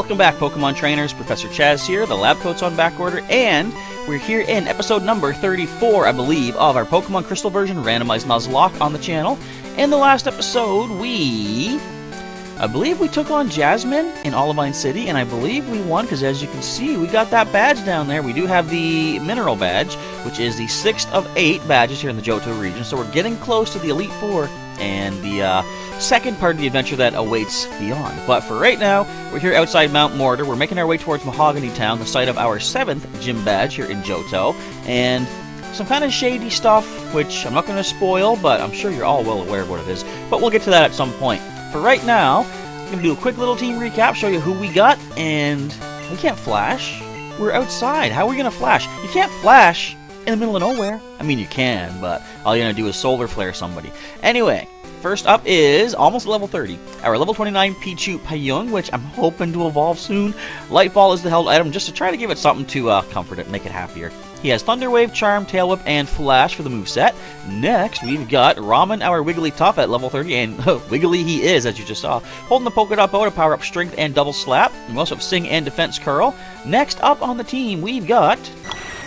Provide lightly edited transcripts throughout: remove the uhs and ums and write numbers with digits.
Welcome back, Pokemon Trainers. Professor Chaz here, the lab coat's on back order, and we're here in episode number 34, I believe, of our Pokemon Crystal version Randomized Nuzlocke on the channel. In the last episode, I believe we took on Jasmine in Olivine City, and I believe we won, because as you can see, we got that badge down there. We do have the Mineral Badge, which is the 6th of 8 badges here in the Johto region, so we're getting close to the Elite Four and the second part of the adventure that awaits beyond. But for right now, we're here outside Mount Mortar. We're making our way towards Mahogany Town, the site of our 7th gym badge here in Johto, and some kind of shady stuff, which I'm not going to spoil, but I'm sure you're all well aware of what it is. But we'll get to that at some point. For right now, I'm going to do a quick little team recap, show you who we got, and we can't flash. We're outside. How are we going to flash? You can't flash in the middle of nowhere. I mean, you can, but all you're going to do is solar flare somebody. Anyway, first up is almost level 30. Our level 29 Pichu Payung, which I'm hoping to evolve soon. Light Ball is the held item just to try to give it something to comfort it, make it happier. He has Thunder Wave, Charm, Tail Whip, and Flash for the moveset. Next, we've got Ramen, our Wigglytuff at level 30, and Wiggly he is, as you just saw. Holding the Polka Dot Bow to power up Strength and Double Slap. We also have Sing and Defense Curl. Next up on the team, we've got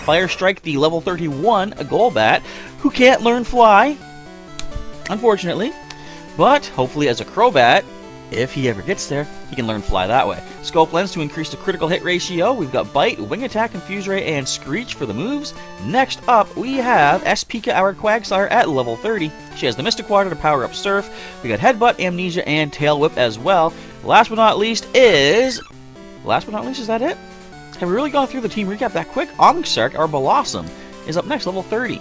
Fire Strike, the level 31 Golbat, who can't learn Fly, unfortunately. But hopefully as a Crobat, if he ever gets there, he can learn Fly that way. Scope Lens to increase the critical hit ratio. We've got Bite, Wing Attack, Confuse Ray, and Screech for the moves. Next up, we have Espika, our Quagsire, at level 30. She has the Mystic Water to power up Surf. We got Headbutt, Amnesia, and Tail Whip as well. Last but not least, is that it? Have we really gone through the team recap that quick? Ongsark, our Blossom, is up next, level 30.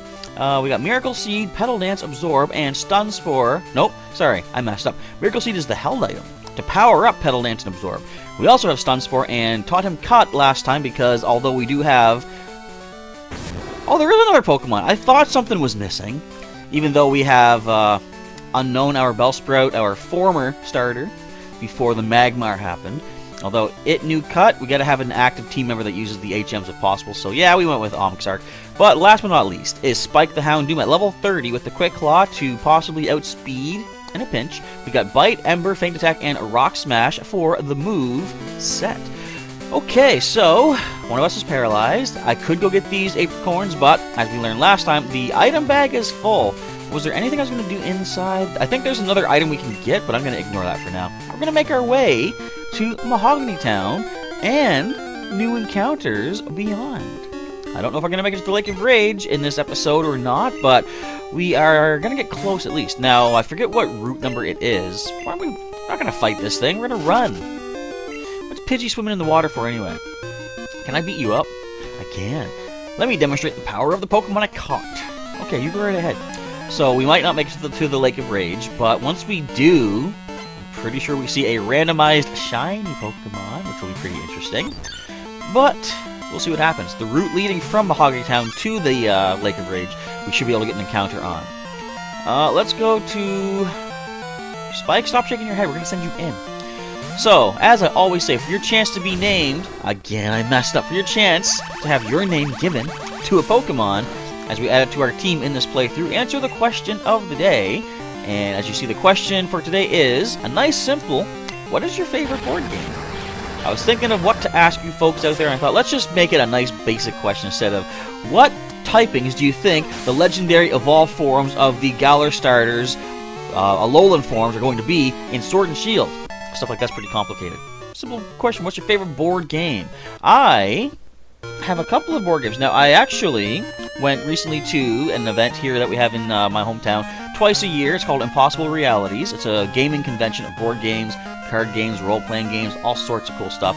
We got Miracle Seed, Petal Dance, Absorb, and Stun Spore. Nope, sorry, I messed up. Miracle Seed is the held item to power up Petal Dance and Absorb. We also have Stun Spore and taught him Cut last time because although we do have... Oh, there is another Pokemon. I thought something was missing. Even though we have Unknown, our Bellsprout, our former starter, before the Magmar happened. Although it knew Cut, we gotta have an active team member that uses the HMs if possible. So yeah, we went with Ongsark. But last but not least is Spike the Houndoom at level 30 with the Quick Claw to possibly outspeed in a pinch. We got Bite, Ember, Feint Attack, and Rock Smash for the move set. Okay, so one of us is paralyzed. I could go get these apricorns, but as we learned last time, the item bag is full. Was there anything I was going to do inside? I think there's another item we can get, but I'm going to ignore that for now. We're going to make our way to Mahogany Town and new encounters beyond. I don't know if I'm going to make it to the Lake of Rage in this episode or not, but we are going to get close at least. Now, I forget what route number it is. Why are we not going to fight this thing? We're going to run. What's Pidgey swimming in the water for anyway? Can I beat you up? I can. Let me demonstrate the power of the Pokemon I caught. Okay, you go right ahead. So we might not make it to the Lake of Rage, but once we do, I'm pretty sure we see a randomized shiny Pokemon, which will be pretty interesting. But we'll see what happens. The route leading from Mahogany Town to the Lake of Rage, we should be able to get an encounter on. Let's go to... Spike, stop shaking your head. We're going to send you in. So, as I always say, for your chance to be named... Again, I messed up. For your chance to have your name given to a Pokemon, as we add it to our team in this playthrough, answer the question of the day. And as you see, the question for today is a nice, simple, what is your favorite board game? I was thinking of what to ask you folks out there, and I thought, let's just make it a nice basic question instead of, what typings do you think the legendary evolved forms of the Galar starters, Alolan forms, are going to be in Sword and Shield? Stuff like that's pretty complicated. Simple question, what's your favorite board game? I have a couple of board games. Now, I actually went recently to an event here that we have in my hometown twice a year. It's called Impossible Realities. It's a gaming convention of board games, card games, role-playing games, all sorts of cool stuff.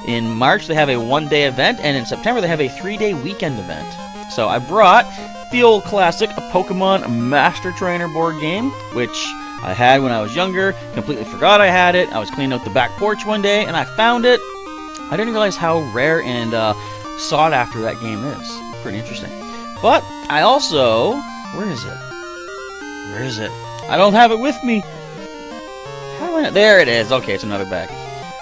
In March, they have a one-day event, and in September, they have a three-day weekend event. So I brought the old classic, a Pokemon Master Trainer board game, which I had when I was younger, completely forgot I had it. I was cleaning out the back porch one day, and I found it. I didn't realize how rare and sought after that game is. Pretty interesting. But I also... Where is it? Where is it? I don't have it with me. There it is. Okay, it's another bag.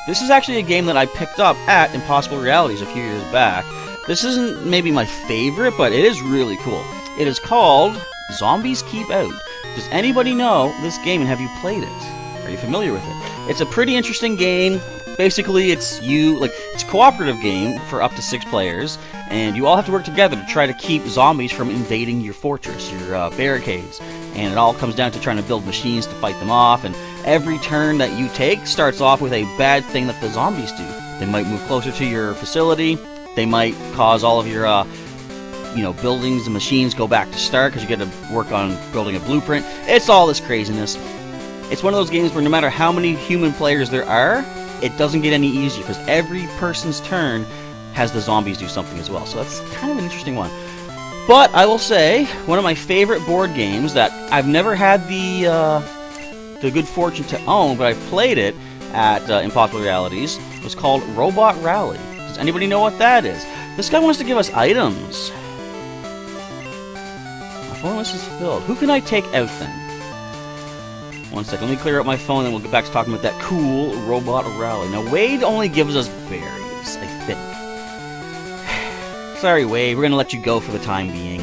This is actually a game that I picked up at Impossible Realities a few years back. This isn't maybe my favorite, but it is really cool. It is called Zombies Keep Out. Does anybody know this game and have you played it? Are you familiar with it? It's a pretty interesting game. Basically, it's it's a cooperative game for up to 6 players, and you all have to work together to try to keep zombies from invading your fortress, your barricades. And it all comes down to trying to build machines to fight them off, and every turn that you take starts off with a bad thing that the zombies do. They might move closer to your facility, they might cause all of your buildings and machines go back to start because you get to work on building a blueprint. It's all this craziness. It's one of those games where no matter how many human players there are, it doesn't get any easier because every person's turn has the zombies do something as well. So that's kind of an interesting one. But I will say, one of my favorite board games that I've never had the good fortune to own, but I've played it at Impossible Realities, was called Robot Rally. Does anybody know what that is? This guy wants to give us items. My phone list is filled. Who can I take out then? One second, let me clear out my phone and we'll get back to talking about that cool Robot Rally. Now, Wade only gives us berries, I think. Sorry, Wade, we're going to let you go for the time being.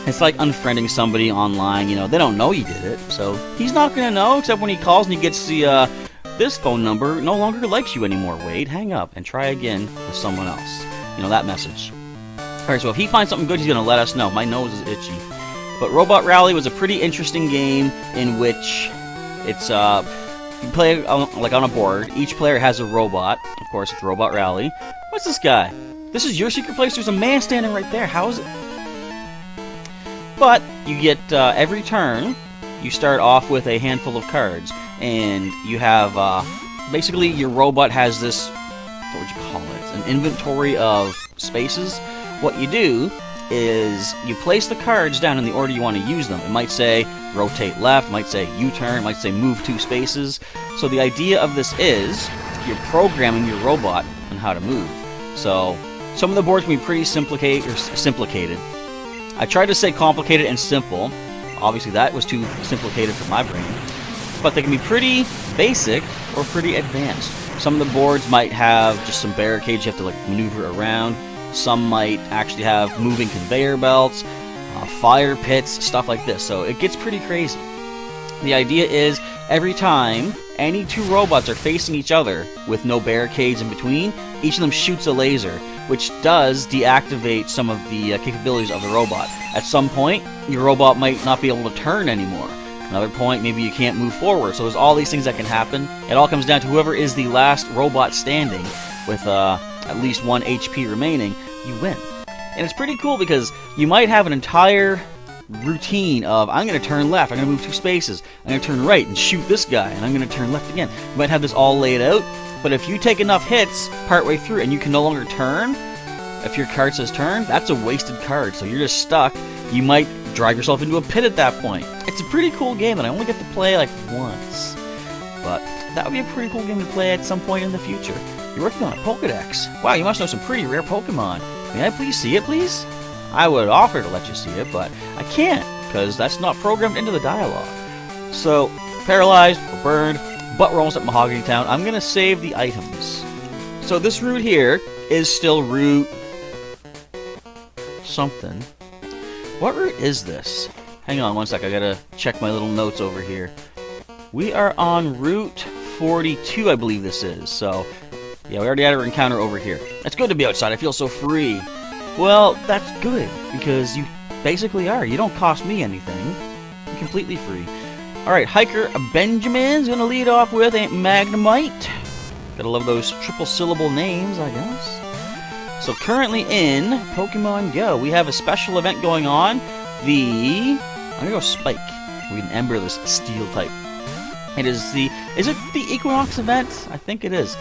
It's like unfriending somebody online, they don't know you did it, so he's not going to know, except when he calls and he gets the, this phone number no longer likes you anymore, Wade. Hang up and try again with someone else. That message. Alright, so if he finds something good, he's going to let us know. My nose is itchy. But Robot Rally was a pretty interesting game in which it's, you play on a board. Each player has a robot. Of course, it's Robot Rally. What's this guy? This is your secret place? There's a man standing right there. How is it? But you get, every turn, you start off with a handful of cards. And you have, basically your robot has this, what would you call it? An inventory of spaces. What you do is you place the cards down in the order you want to use them. It might say rotate left, it might say U-turn, it might say move 2 spaces. So the idea of this is you're programming your robot on how to move. So some of the boards can be pretty simplicated. I tried to say complicated and simple. Obviously that was too simplicated for my brain. But they can be pretty basic or pretty advanced. Some of the boards might have just some barricades you have to maneuver around. Some might actually have moving conveyor belts, fire pits, stuff like this. So it gets pretty crazy. The idea is every time any 2 robots are facing each other with no barricades in between, each of them shoots a laser, which does deactivate some of the capabilities of the robot. At some point, your robot might not be able to turn anymore. Another point, maybe you can't move forward. So there's all these things that can happen. It all comes down to whoever is the last robot standing with at least 1 HP remaining, you win. And it's pretty cool because you might have an entire routine of, I'm going to turn left, I'm going to move 2 spaces, I'm going to turn right and shoot this guy, and I'm going to turn left again. You might have this all laid out, but if you take enough hits partway through and you can no longer turn, if your card says turn, that's a wasted card, so you're just stuck. You might drag yourself into a pit at that point. It's a pretty cool game that I only get to play once, but that would be a pretty cool game to play at some point in the future. You're working on a Pokedex. Wow, you must know some pretty rare Pokemon. May I please see it, please? I would offer to let you see it, but I can't, because that's not programmed into the dialogue. So, paralyzed, or burned, but we're almost at Mahogany Town. I'm going to save the items. So this route here is still route something. What route is this? Hang on one sec, I gotta check my little notes over here. We are on Route 42, I believe this is, so yeah, we already had our encounter over here. It's good to be outside, I feel so free. Well, that's good, because you basically are. You don't cost me anything. You're completely free. Alright, Hiker Benjamin's gonna lead off with a Magnemite. Gotta love those triple syllable names, I guess. So currently in Pokemon Go, we have a special event going on. I'm gonna go Spike. We can Ember this Steel type. It is is it the Equinox event? I think it is.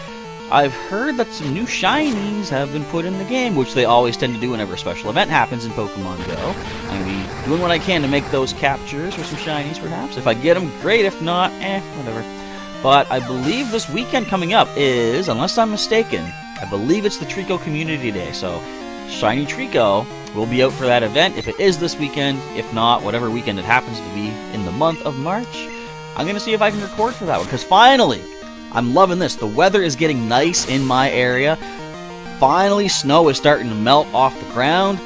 I've heard that some new shinies have been put in the game, which they always tend to do whenever a special event happens in Pokemon Go. I'm going to be doing what I can to make those captures for some shinies, perhaps. If I get them, great. If not, whatever. But I believe this weekend coming up is, unless I'm mistaken, I believe it's the Trico Community Day. So, Shiny Trico will be out for that event if it is this weekend. If not, whatever weekend it happens to be in the month of March. I'm going to see if I can record for that one, because finally, I'm loving this. The weather is getting nice in my area. Finally, snow is starting to melt off the ground.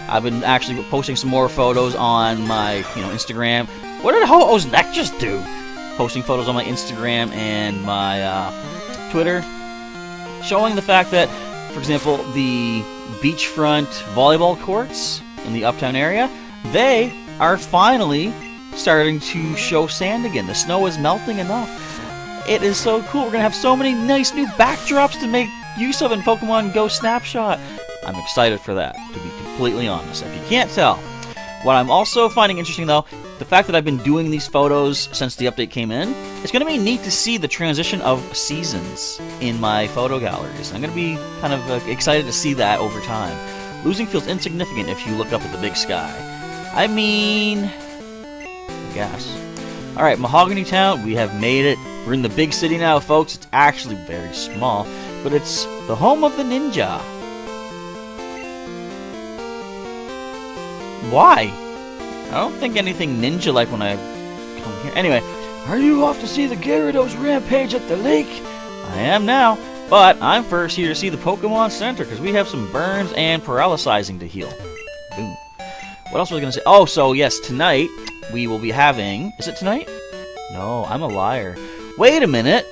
I've been actually posting some more photos on my, Instagram. What did Ho-Oh's neck just do? Posting photos on my Instagram and my Twitter, showing the fact that, for example, the beachfront volleyball courts in the Uptown area, they are finally starting to show sand again. The snow is melting enough. It is so cool. We're going to have so many nice new backdrops to make use of in Pokemon Go Snapshot. I'm excited for that, to be completely honest. If you can't tell. What I'm also finding interesting, though, the fact that I've been doing these photos since the update came in, it's going to be neat to see the transition of seasons in my photo galleries. I'm going to be kind of excited to see that over time. Losing feels insignificant if you look up at the big sky. I mean, I guess. Alright, Mahogany Town, we have made it. We're in the big city now, folks. It's actually very small, but it's the home of the ninja. Why? I don't think anything ninja-like when I come here. Anyway, are you off to see the Gyarados rampage at the lake? I am now, but I'm first here to see the Pokemon Center because we have some burns and paralyzing to heal. Boom. What else was I going to say? Oh, so yes, tonight we will be having... Is it tonight? No, I'm a liar. Wait a minute.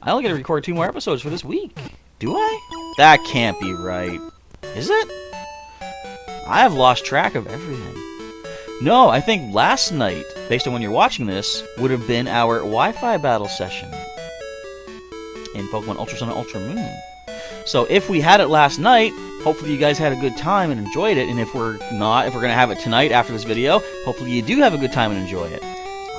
I only got to record 2 more episodes for this week. Do I? That can't be right. Is it? I have lost track of everything. No, I think last night, based on when you're watching this, would have been our Wi-Fi battle session in Pokemon Ultra Sun and Ultra Moon. So if we had it last night, hopefully you guys had a good time and enjoyed it. And if we're not, if we're going to have it tonight after this video, hopefully you do have a good time and enjoy it.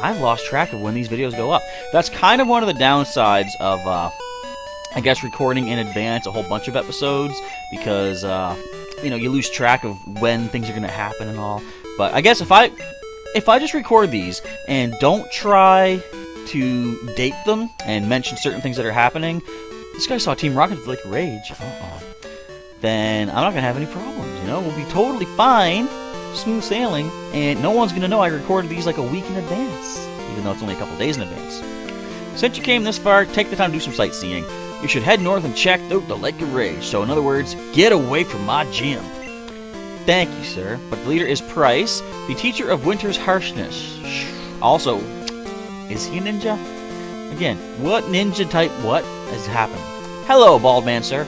I've lost track of when these videos go up. That's kind of one of the downsides of, I guess, recording in advance a whole bunch of episodes, because, you know, you lose track of when things are going to happen and all. But I guess if I just record these and don't try to date them and mention certain things that are happening, this guy saw Team Rocket like rage, then I'm not going to have any problems, you know? We'll be totally fine, smooth sailing, and no one's going to know I recorded these like a week in advance, even though it's only a couple days in advance. Since you came this far, take the time to do some sightseeing. You should head north and check out the Lake of Rage. So in other words, get away from my gym. Thank you, sir. But the leader is Price, the teacher of Winter's harshness. Also, is he a ninja? Again, what ninja type what has happened? Hello, bald man, sir.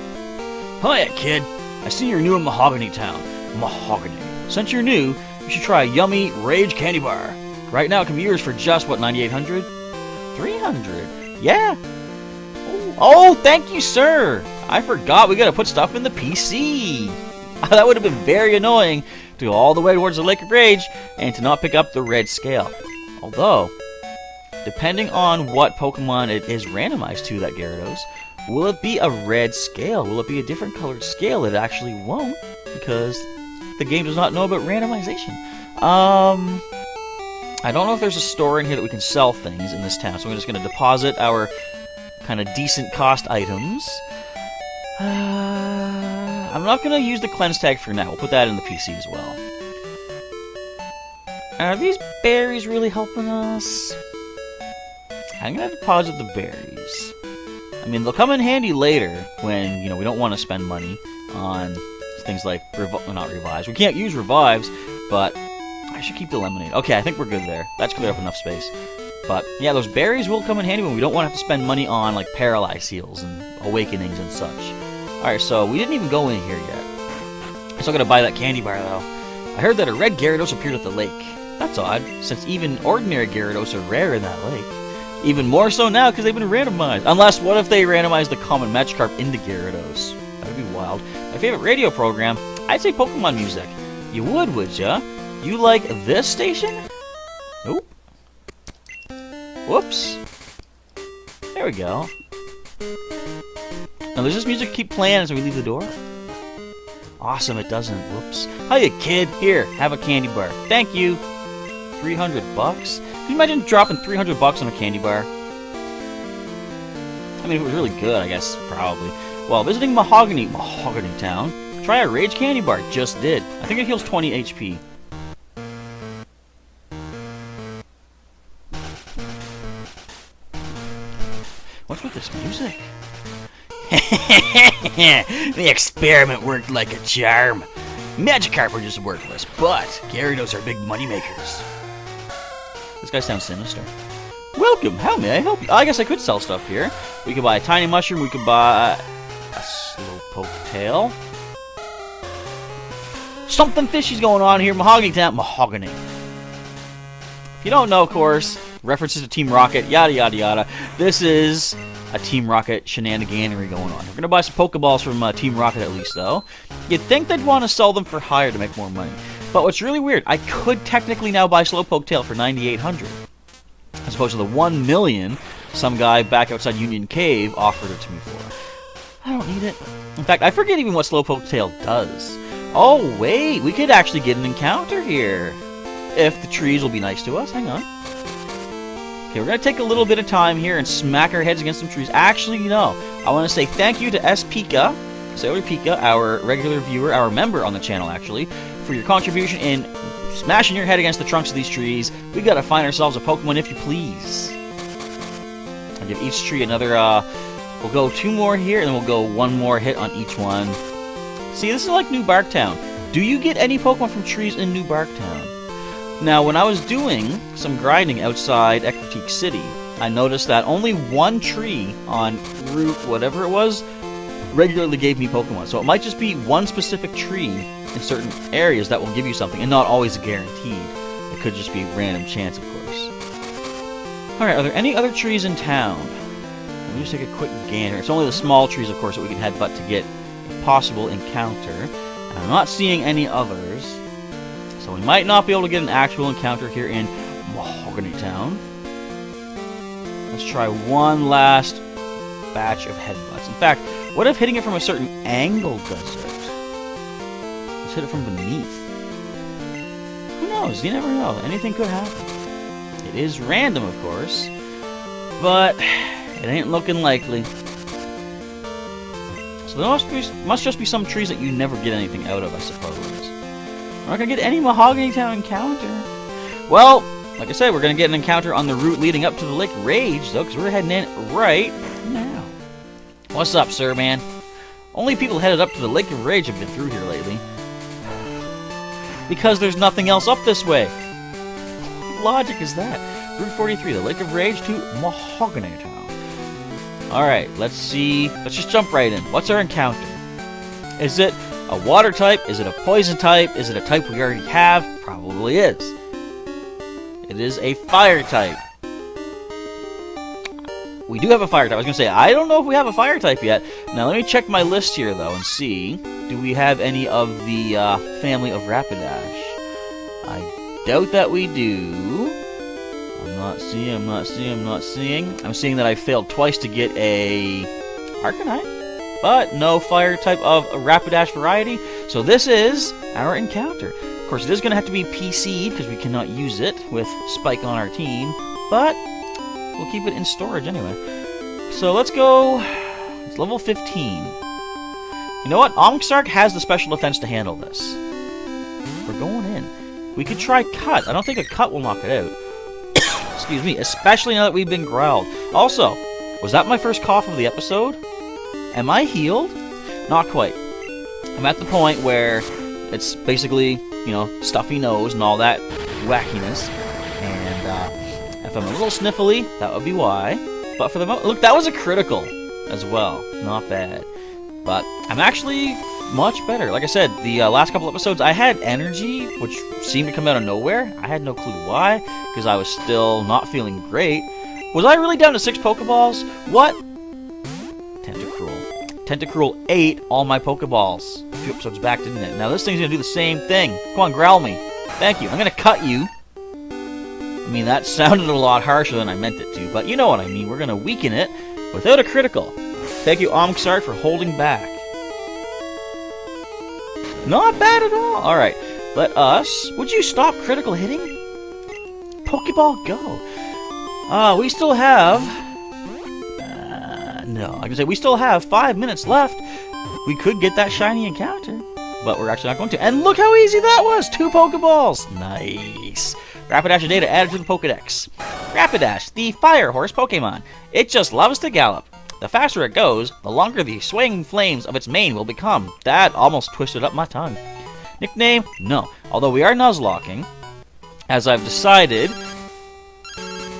Hiya, kid. I see you're new in Mahogany Town. Mahogany. Since you're new, you should try a yummy Rage candy bar. Right now it can be yours for just, what, 9,800? 300. Yeah. Oh, thank you, sir. I forgot we gotta put stuff in the PC. That would have been very annoying to go all the way towards the Lake of Rage and to not pick up the red scale. Although, depending on what Pokemon it is randomized to, that Gyarados, will it be a red scale? Will it be a different colored scale? It actually won't, because the game does not know about randomization. I don't know if there's a store in here that we can sell things in this town, so we're just going to deposit our kind of decent cost items. I'm not going to use the cleanse tag for now. We'll put that in the PC as well. Are these berries really helping us? I'm going to deposit the berries. I mean, they'll come in handy later when, you know, we don't want to spend money on things like, not revives. We can't use revives, but I should keep the lemonade. Okay, I think we're good there. That's clear up enough space. But, yeah, those berries will come in handy when we don't want to have to spend money on, like, paralyzed heals and awakenings and such. Alright, so we didn't even go in here yet. I'm still gonna buy that candy bar, though. I heard that a red Gyarados appeared at the lake. That's odd, since even ordinary Gyarados are rare in that lake. Even more so now, because they've been randomized. Unless, what if they randomized the common Magikarp into Gyarados? That would be wild. My favorite radio program? I'd say Pokemon music. You would ya? You like this station? Nope. Whoops. There we go. Now, does this music keep playing as we leave the door? Awesome, it doesn't. Whoops. Hiya, kid. Here, have a candy bar. Thank you. 300 bucks? Can you imagine dropping 300 bucks on a candy bar? I mean, if it was really good, I guess, probably. Well, visiting Mahogany Town. Try a Rage candy bar. Just did. I think it heals 20 HP. What's with this music? The experiment worked like a charm. Magikarp are just worthless, but Gyarados are big money makers. This guy sounds sinister. Welcome, how may I help you? I guess I could sell stuff here. We could buy a tiny mushroom, we could buy a slowpoke tail. Something fishy's going on here. Mahogany Town. Mahogany. If you don't know, of course, references to Team Rocket, yada yada yada. This is a Team Rocket shenaniganery going on. We're going to buy some Pokeballs from Team Rocket at least, though. You'd think they'd want to sell them for higher to make more money. But what's really weird, I could technically now buy Slowpoke Tail for 9,800. As opposed to the 1 million some guy back outside Union Cave offered it to me for. I don't need it. In fact, I forget even what Slowpoke Tail does. Oh, wait, we could actually get an encounter here. If the trees will be nice to us. Hang on. Okay, we're going to take a little bit of time here and smack our heads against some trees. Actually, no. I want to say thank you to S. Pika, Sailor Pika, our regular viewer, our member on the channel, actually, for your contribution in smashing your head against the trunks of these trees. We got to find ourselves a Pokemon, if you please. I'll give each tree another, we'll go 2 more here, and then we'll go 1 more hit on each one. See, this is like New Barktown. Do you get any Pokemon from trees in New Barktown? Now, when I was doing some grinding outside Ecruteak City, I noticed that only 1 tree on Route whatever it was regularly gave me Pokemon. So it might just be 1 specific tree in certain areas that will give you something, and not always guaranteed. It could just be random chance, of course. Alright, are there any other trees in town? Let me just take a quick gander. It's only the small trees, of course, that we can headbutt to get a possible encounter. And I'm not seeing any others. So we might not be able to get an actual encounter here in Mahogany Town. Let's try one last batch of headbutts. In fact, what if hitting it from a certain angle does it? Let's hit it from beneath. Who knows? You never know. Anything could happen. It is random, of course, but it ain't looking likely. So there must just be some trees that you never get anything out of, I suppose. We're not going to get any Mahogany Town encounter. Well, like I said, we're going to get an encounter on the route leading up to the Lake Rage, though, because we're heading in right now. What's up, sir, man? Only people headed up to the Lake of Rage have been through here lately. Because there's nothing else up this way. What logic is that? Route 43, the Lake of Rage to Mahogany Town. Alright, let's see. Let's just jump right in. What's our encounter? Is it a water type? Is it a poison type? Is it a type we already have? Probably is. It is a fire type. We do have a fire type. I was going to say, I don't know if we have a fire type yet. Now, let me check my list here, though, and see. Do we have any of the family of Rapidash? I doubt that we do. I'm not seeing. I'm seeing that I failed twice to get a Arcanine. But no fire type of a Rapidash variety. So this is our encounter. Of course, it is going to have to be PC'd because we cannot use it with Spike on our team. But we'll keep it in storage anyway. So let's go. It's level 15. You know what? Omxark has the special defense to handle this. We're going in. We could try Cut. I don't think a Cut will knock it out. Excuse me. Especially now that we've been growled. Also, was that my first cough of the episode? Am I healed? Not quite. I'm at the point where it's basically, you know, stuffy nose and all that wackiness. And if I'm a little sniffly, that would be why. But for the moment, look, that was a critical as well. Not bad. But I'm actually much better. Like I said, the last couple episodes, I had energy, which seemed to come out of nowhere. I had no clue why, because I was still not feeling great. Was I really down to 6 Pokeballs? What? Tentacruel ate all my Pokeballs a few episodes back, didn't it? Now this thing's gonna do the same thing. Come on, growl me. Thank you. I'm gonna cut you. I mean, that sounded a lot harsher than I meant it to, but you know what I mean. We're gonna weaken it without a critical. Thank you, Omxark, for holding back. Not bad at all. Alright, let us... Would you stop critical hitting? Pokeball, go. We still have... No, I can say we still have 5 minutes left. We could get that shiny encounter, but we're actually not going to. And look how easy that was! 2 Pokeballs! Nice! Rapidash data added to the Pokedex. Rapidash, the fire horse Pokemon. It just loves to gallop. The faster it goes, the longer the swaying flames of its mane will become. That almost twisted up my tongue. Nickname? No. Although we are Nuzlocking, as I've decided,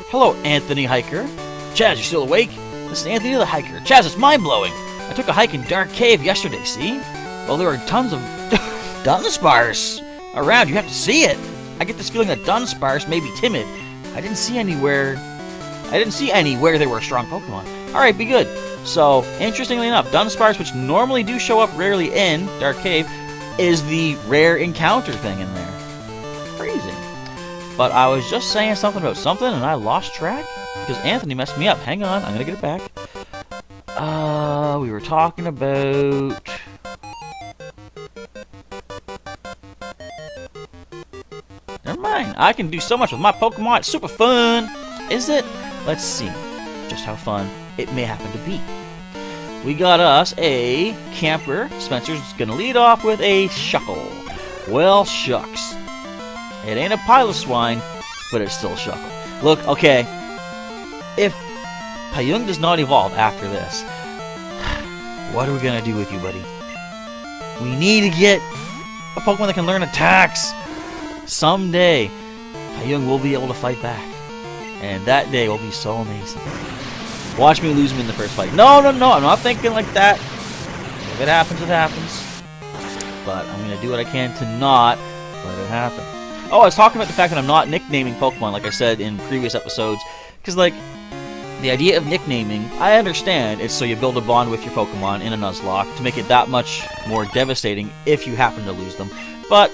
Hello, Anthony Hiker. Chaz, you still awake? This is Anthony the Hiker. Chaz, it's mind-blowing. I took a hike in Dark Cave yesterday, see? Well, there are tons of Dunsparce around. You have to see it. I get this feeling that Dunsparce may be timid. I didn't see any where they were strong Pokemon. Alright, be good. So, interestingly enough, Dunsparce, which normally do show up rarely in Dark Cave, is the rare encounter thing in there. Crazy. But I was just saying something about something and I lost track because Anthony messed me up. Hang on, I'm gonna get it back. We were talking about... Never mind. I can do so much with my Pokemon. It's super fun. Is it? Let's see just how fun it may happen to be. We got us a camper. Spencer's gonna lead off with a Shuckle. Well, shucks. It ain't a Piloswine, but it's still Shuckle. Look, okay. If Payung does not evolve after this, what are we gonna do with you, buddy? We need to get a Pokemon that can learn attacks. Someday, Payung will be able to fight back. And that day will be so amazing. Watch me lose him in the first fight. No, I'm not thinking like that. If it happens, it happens. But I'm going to do what I can to not let it happen. Oh, I was talking about the fact that I'm not nicknaming Pokemon, like I said in previous episodes. Because, like, the idea of nicknaming, I understand it's so you build a bond with your Pokemon in a Nuzlocke to make it that much more devastating if you happen to lose them. But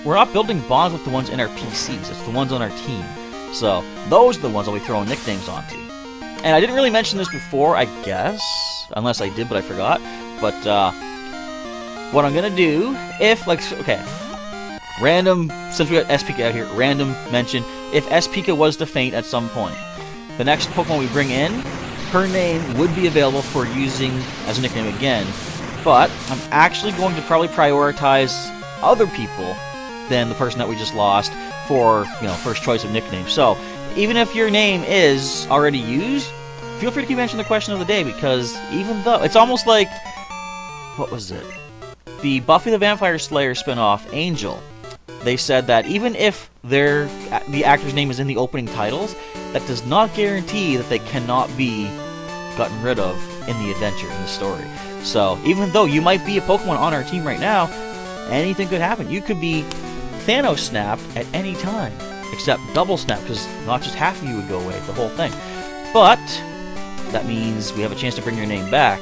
we're not building bonds with the ones in our PCs. It's the ones on our team. So, those are the ones that we throw nicknames onto. And I didn't really mention this before, I guess. Unless I did, but I forgot. But, what I'm gonna do, if, like, okay. Random, since we got S-Pika out here, random mention, if S-Pika was to faint at some point, the next Pokemon we bring in, her name would be available for using as a nickname again. But, I'm actually going to probably prioritize other people than the person that we just lost for, first choice of nickname. So, even if your name is already used, feel free to keep answering the question of the day, because even though, it's almost like, what was it? The Buffy the Vampire Slayer spinoff, Angel, they said that even if the actor's name is in the opening titles, that does not guarantee that they cannot be gotten rid of in the adventure, in the story. So, even though you might be a Pokemon on our team right now, anything could happen. You could be Thanos snapped at any time, except double snap, because not just half of you would go away, the whole thing. But that means we have a chance to bring your name back.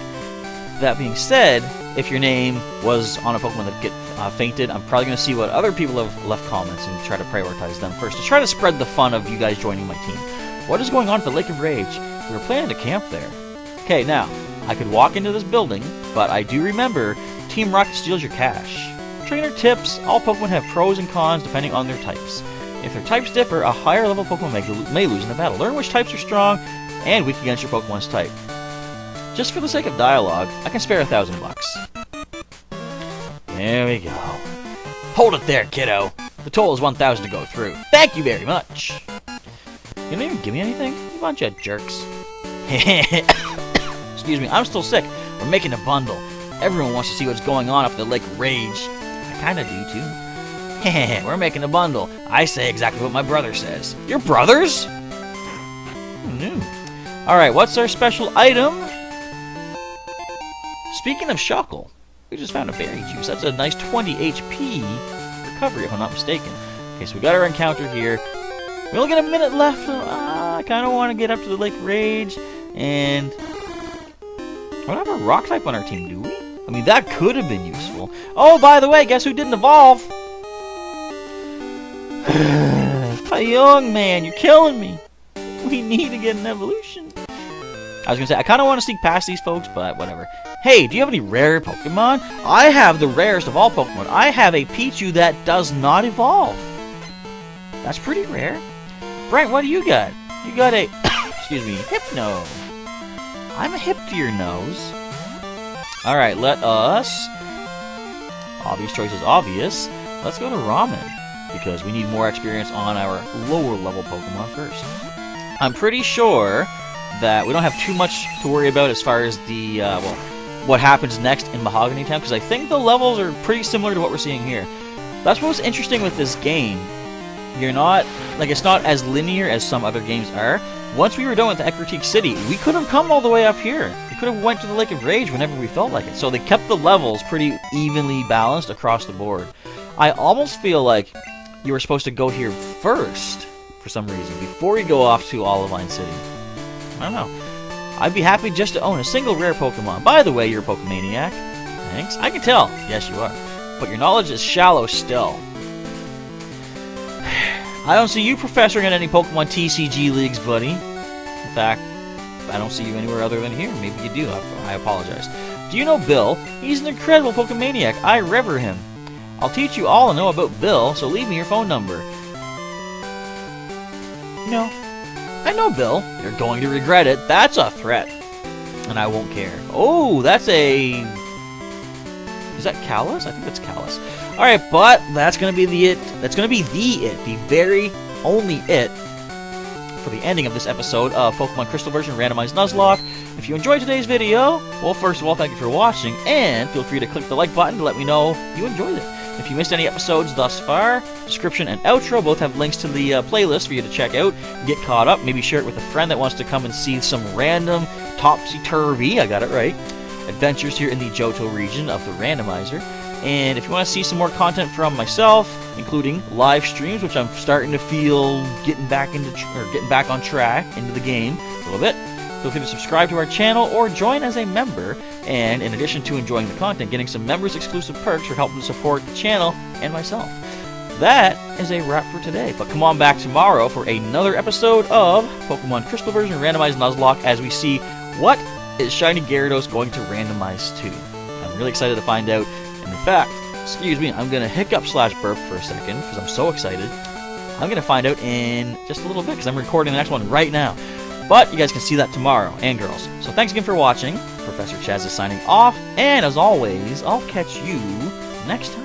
That being said, if your name was on a Pokemon that get fainted, I'm probably going to see what other people have left comments and try to prioritize them first, to try to spread the fun of you guys joining my team. What is going on at the Lake of Rage? We were planning to camp there. Okay, now, I could walk into this building, but I do remember Team Rocket steals your cash. Trainer tips, all Pokemon have pros and cons depending on their types. If their types differ, a higher level Pokemon may lose in the battle. Learn which types are strong and weak against your Pokemon's type. Just for the sake of dialogue, I can spare $1,000. There we go. Hold it there, kiddo. The toll is 1,000 to go through. Thank you very much. You don't even give me anything? You bunch of jerks. Excuse me, I'm still sick. We're making a bundle. Everyone wants to see what's going on up at the Lake of Rage. I kinda do too. We're making a bundle. I say exactly what my brother says. Your brothers? Who knew? Alright, what's our special item? Speaking of Shuckle, we just found a berry juice. That's a nice 20 HP recovery, if I'm not mistaken. Okay, so we got our encounter here. We only got a minute left. I kind of want to get up to the Lake Rage. And we don't have a rock type on our team, do we? I mean, that could have been useful. Oh, by the way, guess who didn't evolve? Young man, you're killing me. We need to get an evolution. I was going to say, I kind of want to sneak past these folks, but whatever. Hey, do you have any rare Pokemon? I have the rarest of all Pokemon. I have a Pichu that does not evolve. That's pretty rare. Brent, what do you got? You got a, excuse me, Hypno. I'm a hip to your nose. Alright, let us, obvious choice is obvious, let's go to Ramen, because we need more experience on our lower level Pokemon first. I'm pretty sure that we don't have too much to worry about as far as the, what happens next in Mahogany Town, because I think the levels are pretty similar to what we're seeing here. That's what's interesting with this game, You're not, like, it's not as linear as some other games are. Once we were done with Ecruteak City, we could have come all the way up here. We could have went to the Lake of Rage whenever we felt like it. So they kept the levels pretty evenly balanced across the board. I almost feel like you were supposed to go here first, for some reason, before you go off to Olivine City. I don't know. I'd be happy just to own a single rare Pokemon. By the way, you're a Pokemaniac. Thanks. I can tell. Yes, you are. But your knowledge is shallow still. I don't see you professoring in any Pokemon TCG leagues, buddy. In fact, I don't see you anywhere other than here. Maybe you do. I apologize. Do you know Bill? He's an incredible Pokemaniac. I revere him. I'll teach you all I know about Bill, so leave me your phone number. No. I know Bill. You're going to regret it. That's a threat. And I won't care. Oh, that's a... Is that Callus? I think that's Callus. Alright, but that's going to be the it. That's going to be the it. The very only it for the ending of this episode of Pokemon Crystal Version Randomized Nuzlocke. If you enjoyed today's video, well, first of all, thank you for watching, and feel free to click the like button to let me know you enjoyed it. If you missed any episodes thus far, description and outro both have links to the playlist for you to check out, get caught up, maybe share it with a friend that wants to come and see some random topsy-turvy, I got it right, adventures here in the Johto region of the randomizer. And if you want to see some more content from myself, including live streams, which I'm starting to feel getting back on track into the game a little bit, feel free to subscribe to our channel or join as a member. And in addition to enjoying the content, getting some members exclusive perks for helping to support the channel and myself. That is a wrap for today, but come on back tomorrow for another episode of Pokemon Crystal Version Randomized Nuzlocke as we see what is Shiny Gyarados going to randomize to. I'm really excited to find out. And in fact, excuse me, I'm going to hiccup/burp for a second because I'm so excited. I'm going to find out in just a little bit because I'm recording the next one right now. But you guys can see that tomorrow, and girls. So thanks again for watching. Professor Chaz is signing off, and as always, I'll catch you next time.